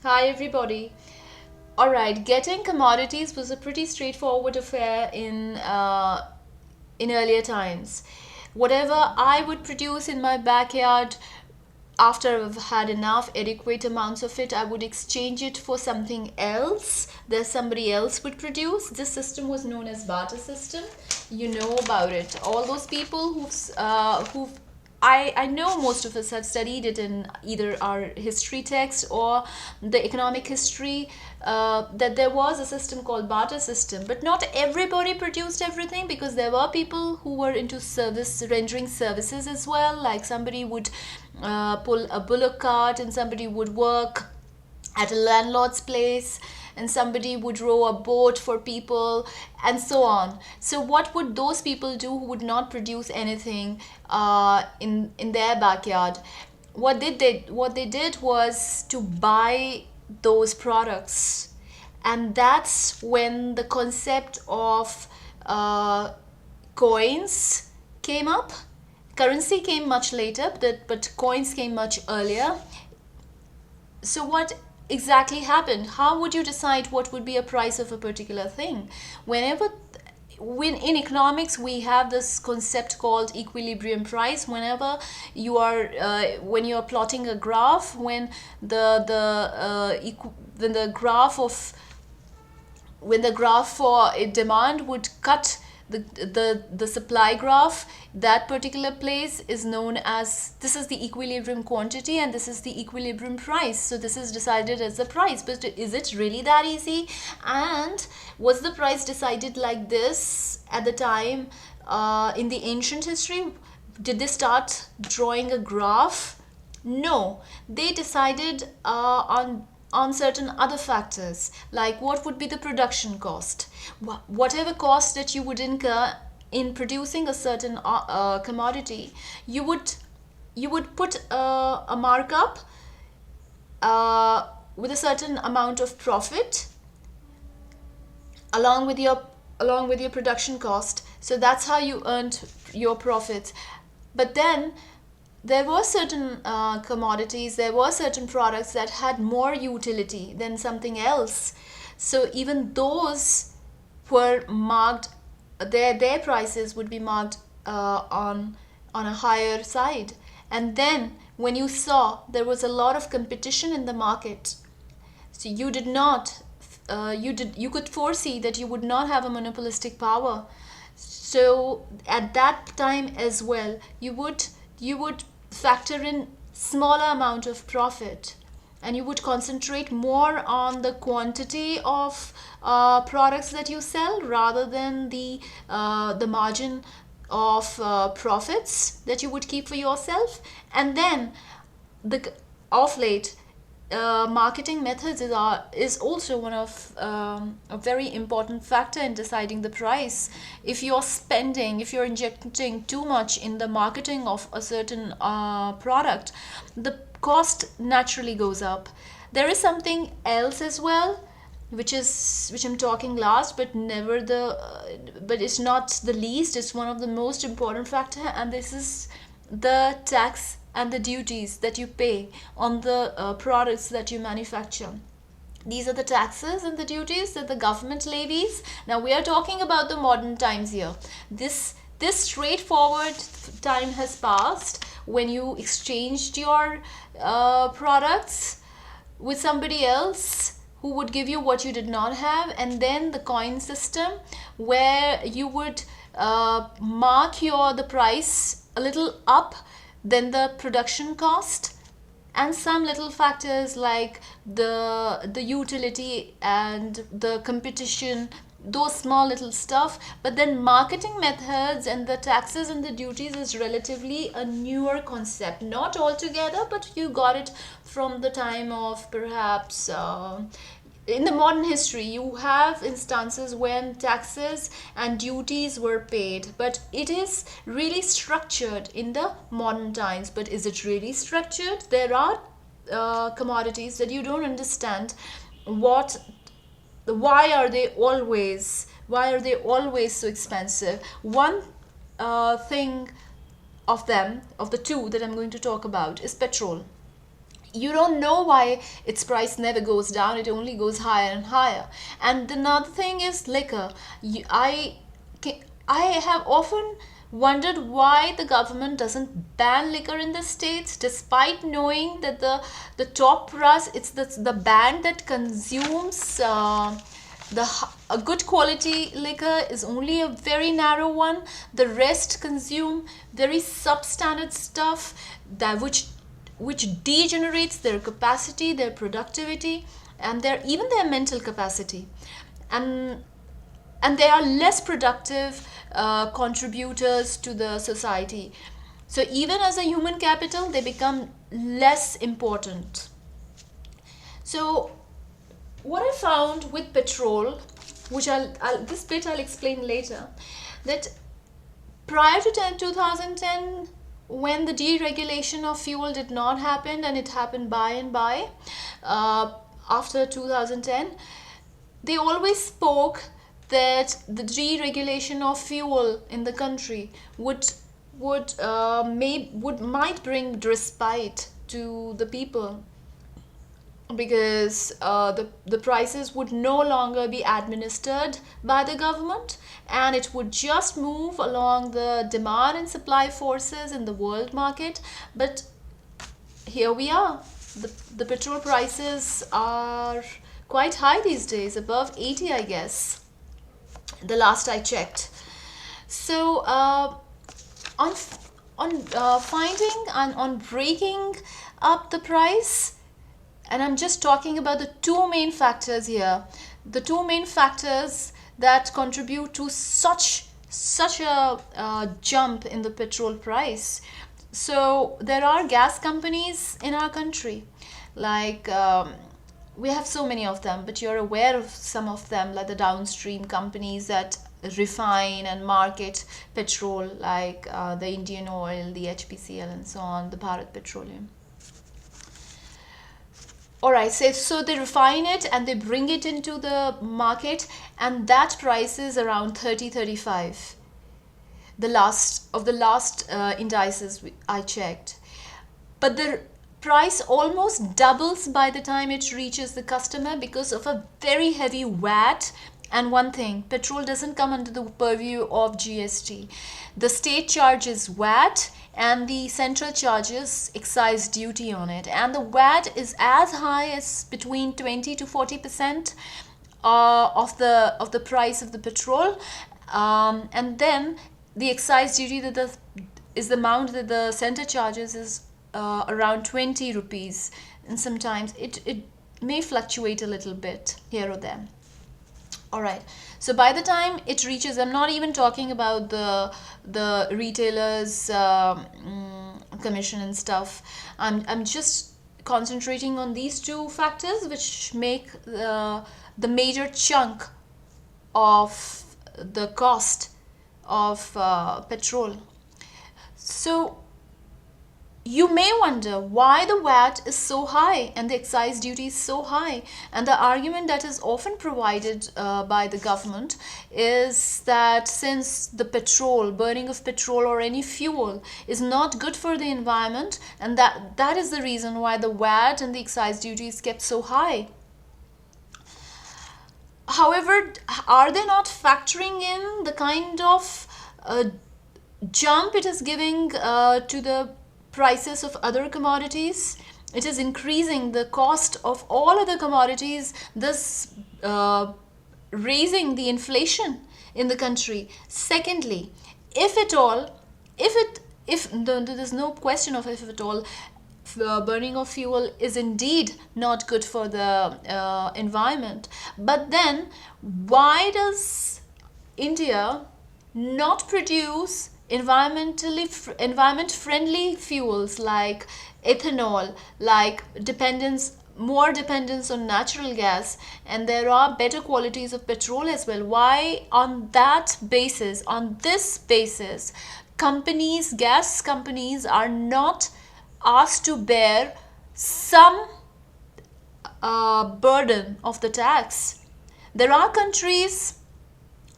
Hi, everybody. All right, getting commodities was a pretty straightforward affair in earlier times. Whatever I would produce in my backyard, after I've had enough adequate amounts of it, I would exchange it for something else that somebody else would produce. This system was known as barter system. You know about it. All those people who've I know most of us have studied it in either our history text or the economic history, that there was a system called barter system, but not everybody produced everything, because there were people who were into service rendering services as well, like somebody would pull a bullock cart and somebody would work at a landlord's place and somebody would row a boat for people and so on. So what would those people do who would not produce anything in their backyard? What they did was to buy those products, and that's when the concept of coins came up. Currency came much later, but coins came much earlier. So what exactly happened? How would you decide what would be a price of a particular thing? When in economics we have this concept called equilibrium price. Whenever you are when you are plotting a graph, when the graph of when the graph for a demand would cut the supply graph, that particular place is known as, this is the equilibrium quantity and this is the equilibrium price. So this is decided as the price. But is it really that easy? And was the price decided like this at the time, in the ancient history? Did they start drawing a graph? No, they decided on certain other factors, like what would be the production cost, whatever cost that you would incur in producing a certain commodity. You would put a markup with a certain amount of profit along with your production cost. So that's how you earned your profits. But then there were certain commodities, there were certain products that had more utility than something else. So even those were marked, their prices would be marked on a higher side. And then when you saw there was a lot of competition in the market, so you did not you could foresee that you would not have a monopolistic power. So at that time as well, you would factor in smaller amount of profit, and you would concentrate more on the quantity of products that you sell rather than the margin of profits that you would keep for yourself. And then the of late, marketing methods is also one of a very important factor in deciding the price. If you're injecting too much in the marketing of a certain product, the cost naturally goes up. There is something else as well, which I'm talking last, but never but it's not the least. It's one of the most important factor, and this is the tax and the duties that you pay on the products that you manufacture. These are the taxes and the duties that the government levies. Now we are talking about the modern times here. This straightforward time has passed when you exchanged your products with somebody else who would give you what you did not have, and then the coin system where you would mark the price a little up than the production cost, and some little factors like the utility and the competition, those small little stuff. But then marketing methods and the taxes and the duties is relatively a newer concept, not altogether, but you got it from the time of perhaps in the modern history. You have instances when taxes and duties were paid, but it is really structured in the modern times. But is it really structured? There are commodities that you don't understand what why are they always so expensive. One thing of the two that I'm going to talk about is petrol. You don't know why its price never goes down, it only goes higher and higher. And another thing is liquor. I have often wondered why the government doesn't ban liquor in the states, despite knowing that the top brass, it's the band that consumes a good quality liquor is only a very narrow one. The rest consume very substandard stuff that which degenerates their capacity, their productivity, and even their mental capacity, and they are less productive contributors to the society. So even as a human capital, they become less important. So what I found with petrol, which this bit I'll explain later, that prior to 2010, when the deregulation of fuel did not happen, and it happened by and by after 2010, they always spoke that the deregulation of fuel in the country might bring respite to the people, because the prices would no longer be administered by the government, and it would just move along the demand and supply forces in the world market. But here we are. The petrol prices are quite high these days, above 80, I guess, the last I checked. So on finding and on breaking up the price, and I'm just talking about the two main factors here, the two main factors that contribute to such a jump in the petrol price. So there are gas companies in our country, like we have so many of them, but you're aware of some of them, like the downstream companies that refine and market petrol, like the Indian Oil, the HPCL, and so on, the Bharat Petroleum. Alright, so they refine it and they bring it into the market, and that price is around 30-35. The last indices I checked. But the price almost doubles by the time it reaches the customer because of a very heavy VAT. And one thing, petrol doesn't come under the purview of GST. The state charges VAT, and the central charges excise duty on it, and the VAT is as high as between 20-40% of the price of the petrol, and then the excise duty is the amount that the center charges is around 20 rupees, and sometimes it may fluctuate a little bit here or there. Alright, so by the time it reaches, I'm not even talking about the retailers commission and stuff. I'm just concentrating on these two factors, which make the major chunk of the cost of petrol. So you may wonder why the VAT is so high and the excise duty is so high. And the argument that is often provided by the government is that since the burning of petrol or any fuel is not good for the environment, and that is the reason why the VAT and the excise duty is kept so high. However, are they not factoring in the kind of jump it is giving to the prices of other commodities? It is increasing the cost of all other commodities, thus raising the inflation in the country. Secondly, there's no question of if at all, burning of fuel is indeed not good for the environment. But then, why does India not produce environment friendly fuels like ethanol, like more dependence on natural gas, and there are better qualities of petrol as well? Why on this basis, gas companies are not asked to bear some burden of the tax? There are countries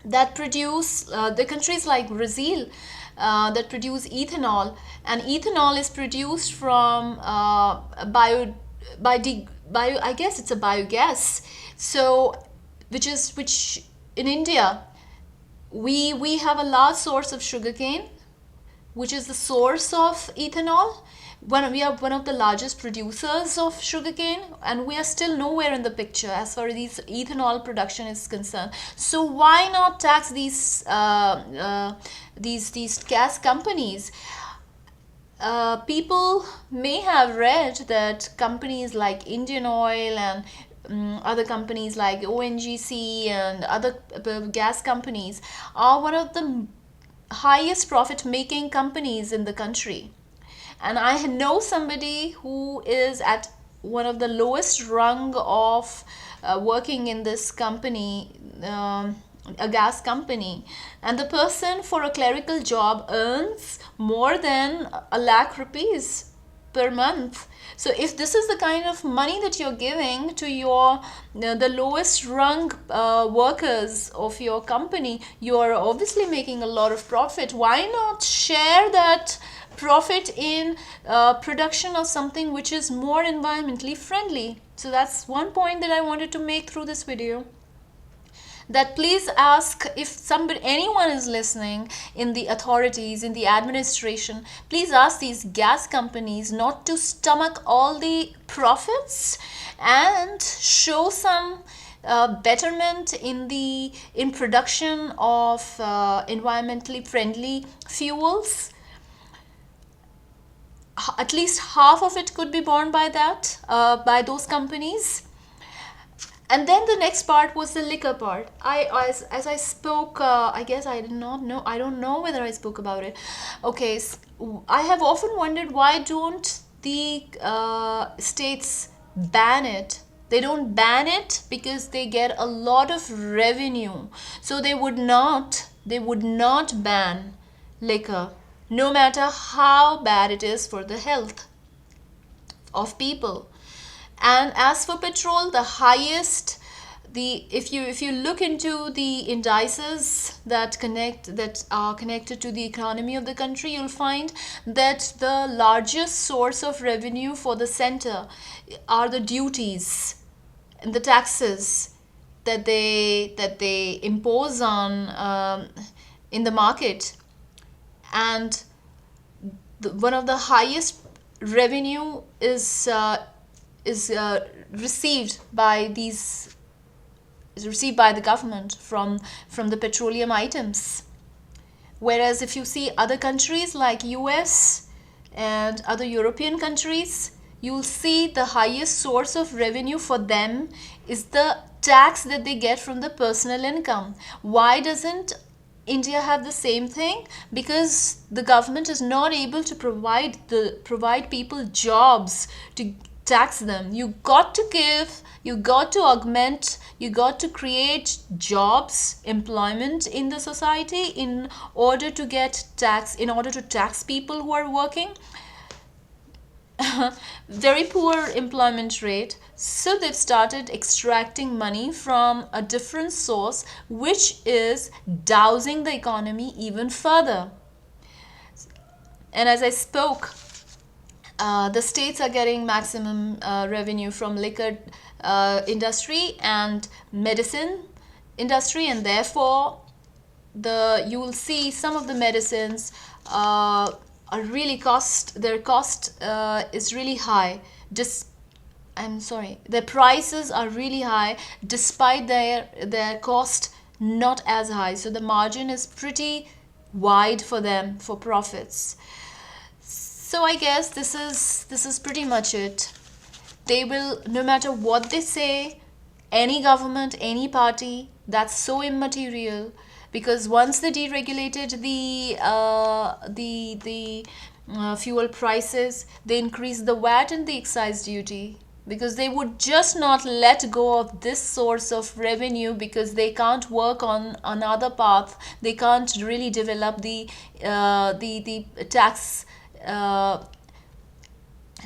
that produce, the countries like Brazil, that produce ethanol, and ethanol is produced from I guess it's a biogas. So which in India we have a large source of sugarcane, which is the source of ethanol. We are one of the largest producers of sugarcane, and we are still nowhere in the picture as far as these ethanol production is concerned. So why not tax these gas companies? People may have read that companies like Indian Oil and other companies like ONGC and other gas companies are one of the highest profit making companies in the country. And I know somebody who is at one of the lowest rung of working in this company, a gas company, and the person for a clerical job earns more than a lakh rupees per month. So if this is the kind of money that you're giving to your the lowest rung workers of your company, you are obviously making a lot of profit. Why not share that profit in production of something which is more environmentally friendly? So that's one point that I wanted to make through this video. That please ask, if anyone is listening in the authorities, in the administration, please ask these gas companies not to stomach all the profits and show some betterment in production of environmentally friendly fuels. At least half of it could be borne by by those companies. And then the next part was the liquor part. As I spoke, I guess I don't know whether I spoke about it. Okay, I have often wondered, why don't the states ban it? They don't ban it because they get a lot of revenue. So they would not ban liquor, no matter how bad it is for the health of people. And as for petrol, the highest, if you look into the indices that are connected to the economy of the country, you'll find that the largest source of revenue for the center are the duties and the taxes that they impose on in the market. And one of the highest revenue is received by the government from the petroleum items. Whereas if you see other countries like US and other European countries, you'll see the highest source of revenue for them is the tax that they get from the personal income. Why doesn't India have the same thing? Because the government is not able to provide people jobs to tax them. You got to give, you got to augment, you got to create jobs, employment in the society in order to tax people who are working. Very poor employment rate, so they've started extracting money from a different source, which is dousing the economy even further. And as I spoke, the states are getting maximum revenue from liquor industry and medicine industry, and therefore you will see some of the medicines are really their cost is really high. Their prices are really high despite their cost not as high. So the margin is pretty wide for them for profits. So I guess this is pretty much it. They will, no matter what they say, any government, any party, that's so immaterial, because once they deregulated the fuel prices, they increased the VAT and the excise duty, because they would just not let go of this source of revenue, because they can't work on another path. They can't really develop the tax.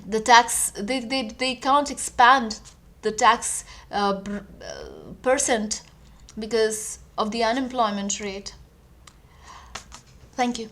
They can't expand the tax percent because of the unemployment rate. Thank you.